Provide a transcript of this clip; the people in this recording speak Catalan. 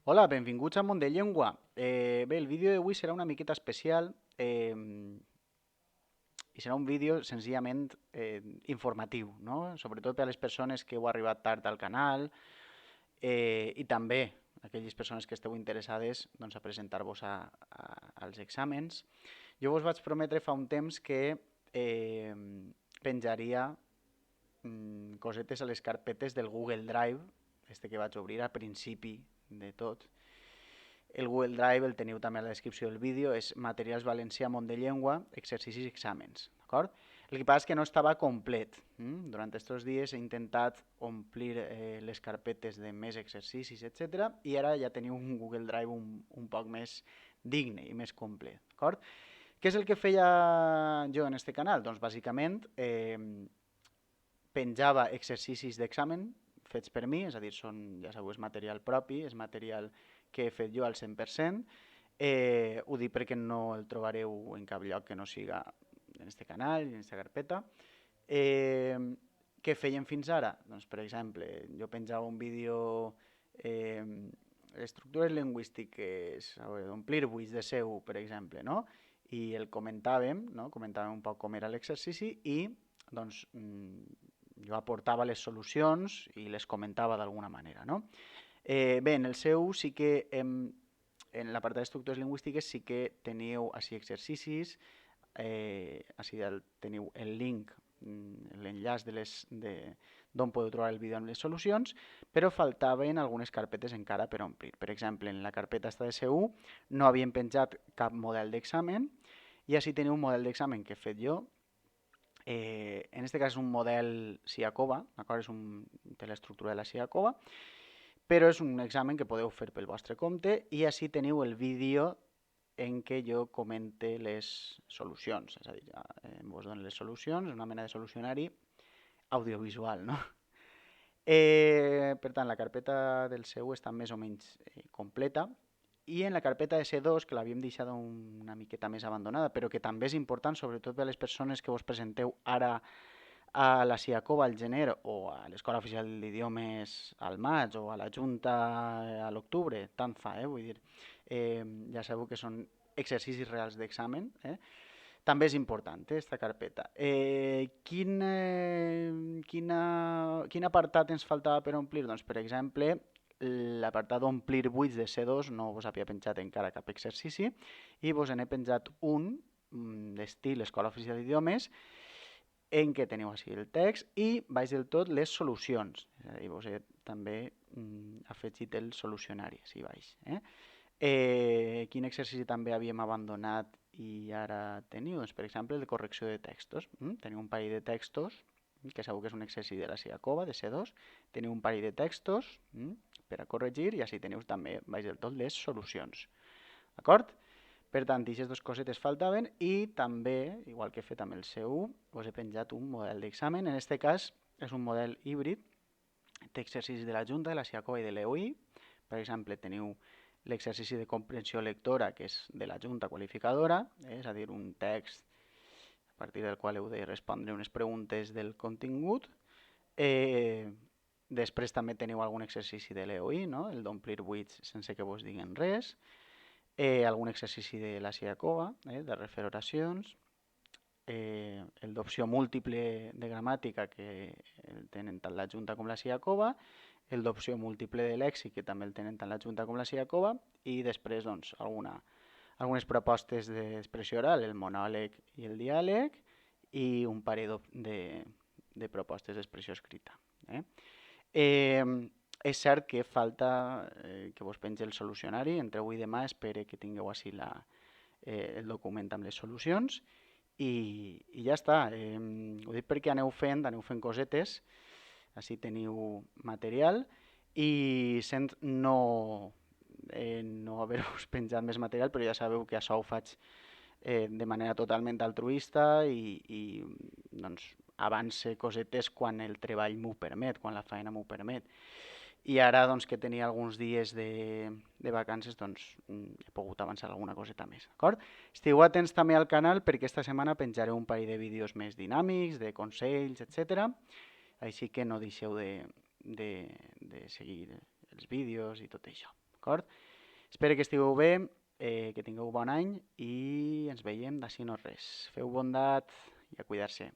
Hola, benvinguts al Món de Llengua. Bé, el vídeo d'avui serà una miqueta especial i serà un vídeo senzillament informatiu, no? Sobretot per a les persones que heu arribat tard al canal i també aquelles persones que esteu interessades doncs, a presentar-vos als exàmens. Jo vos vaig prometre fa un temps que eh, penjaria cosetes a les carpetes del Google Drive, este que vaig obrir al principi de tot. El Google Drive el teniu també a la descripció del vídeo, és Materials Valencià Món de Llengua, exercicis i exàmens, d'acord? El que passa és que no estava complet. Durant aquests dies he intentat omplir les carpetes de més exercicis, etc. I ara ja teniu un Google Drive un poc més digne i més complet, d'acord? Què és el que feia jo en este canal? Doncs bàsicament penjava exercicis d'examen fets per mi, és a dir, ja sabeu, és material propi, és material que he fet jo al 100%. Ho dic perquè no el trobareu en cap lloc que no siga en este canal, en aquesta carpeta. Què feien fins ara? Doncs, per exemple, jo penjava un vídeo eh, estructures lingüístiques, omplir buits de seu, per exemple, no? I el comentàvem, no? Comentàvem un poc com era l'exercici i doncs, jo aportava les solucions i les comentava d'alguna manera, no? Bé, en el seu sí que en l'apartat d'estructures lingüístiques sí que teniu així exercicis, així teniu el link, l'enllaç d'on podeu trobar el vídeo amb les solucions, però faltaven algunes carpetes encara per omplir. Per exemple, en la carpeta esta de C1 no havíem penjat cap model d'examen i així teniu un model d'examen que he fet jo. En aquest cas és un model Siakova, d'acord? Té l'estructura de la Siakova, però és un examen que podeu fer pel vostre compte i així teniu el vídeo en què jo comente les solucions, és a dir, vos dono les solucions, una mena de solucionari audiovisual, no? Per tant, la carpeta del seu està més o menys completa i en la carpeta de C2, que l'havíem deixat una miqueta més abandonada, però que també és important, sobretot per a les persones que vos presenteu ara a la Siacova al gener o a l'Escola Oficial d'Idiomes al maig o a la Junta a l'octubre, tant fa, vull dir, ja sabeu que són exercicis reals d'examen, també és important, aquesta carpeta. Quin apartat ens faltava per omplir? Doncs, per exemple, l'apartat d'omplir buits de C2 no vos havia penjat encara cap exercici i vos n'he penjat un d'estil Escola Oficial d'Idiomes en què teniu així el text i baix del tot les solucions. És a dir, vos he també afegit el solucionari així baix. Quin exercici també havíem abandonat i ara teniu? Doncs, per exemple, el de correcció de textos. Teniu un parell de textos, que segur que és un exercici de la Siakova, de C2. Teniu un parell de textos per a corregir i així teniu també baix del tot les solucions. D'acord? Per tant, aquestes dues cosetes faltaven i també, igual que he fet amb el C1, us he penjat un model d'examen. En aquest cas és un model híbrid d'exercicis de la Junta, de la Siakova i de l'EOI. Per exemple, teniu l'exercici de comprensió lectora, que és de la Junta qualificadora, és a dir, un text a partir del qual heu de respondre unes preguntes del contingut. Després també teniu algun exercici de l'EOI, no? El d'omplir buits sense que vos diguin res. Algun exercici de la Siakova, de refer oracions, el d'opció múltiple de gramàtica, que el tenen tant la Junta com la Siakova, el d'opció múltiple de lèxic, que també el tenen tant la Junta com la Siakova, i després doncs, algunes propostes d'expressió oral, el monòleg i el diàleg, i un parell de propostes d'expressió escrita. És cert que falta que vos pengi el solucionari. Entre avui i demà espero que tingueu així el document amb les solucions i ja està. Ho dic perquè aneu fent cosetes, així teniu material i sent no haver-vos penjat més material, però ja sabeu que això ho faig de manera totalment altruista i doncs, avance cosetes quan el treball m'ho permet, quan la feina m'ho permet. I ara doncs, que tenia alguns dies de vacances, doncs, he pogut avançar alguna coseta més. D'acord? Estigueu atents també al canal perquè esta setmana penjaré un parell de vídeos més dinàmics, de consells, etc. Així que no deixeu de seguir els vídeos i tot això. d'acord? Espero que estigueu bé, que tingueu bon any i ens veiem d'ací no res. Feu bondat i a cuidar-se.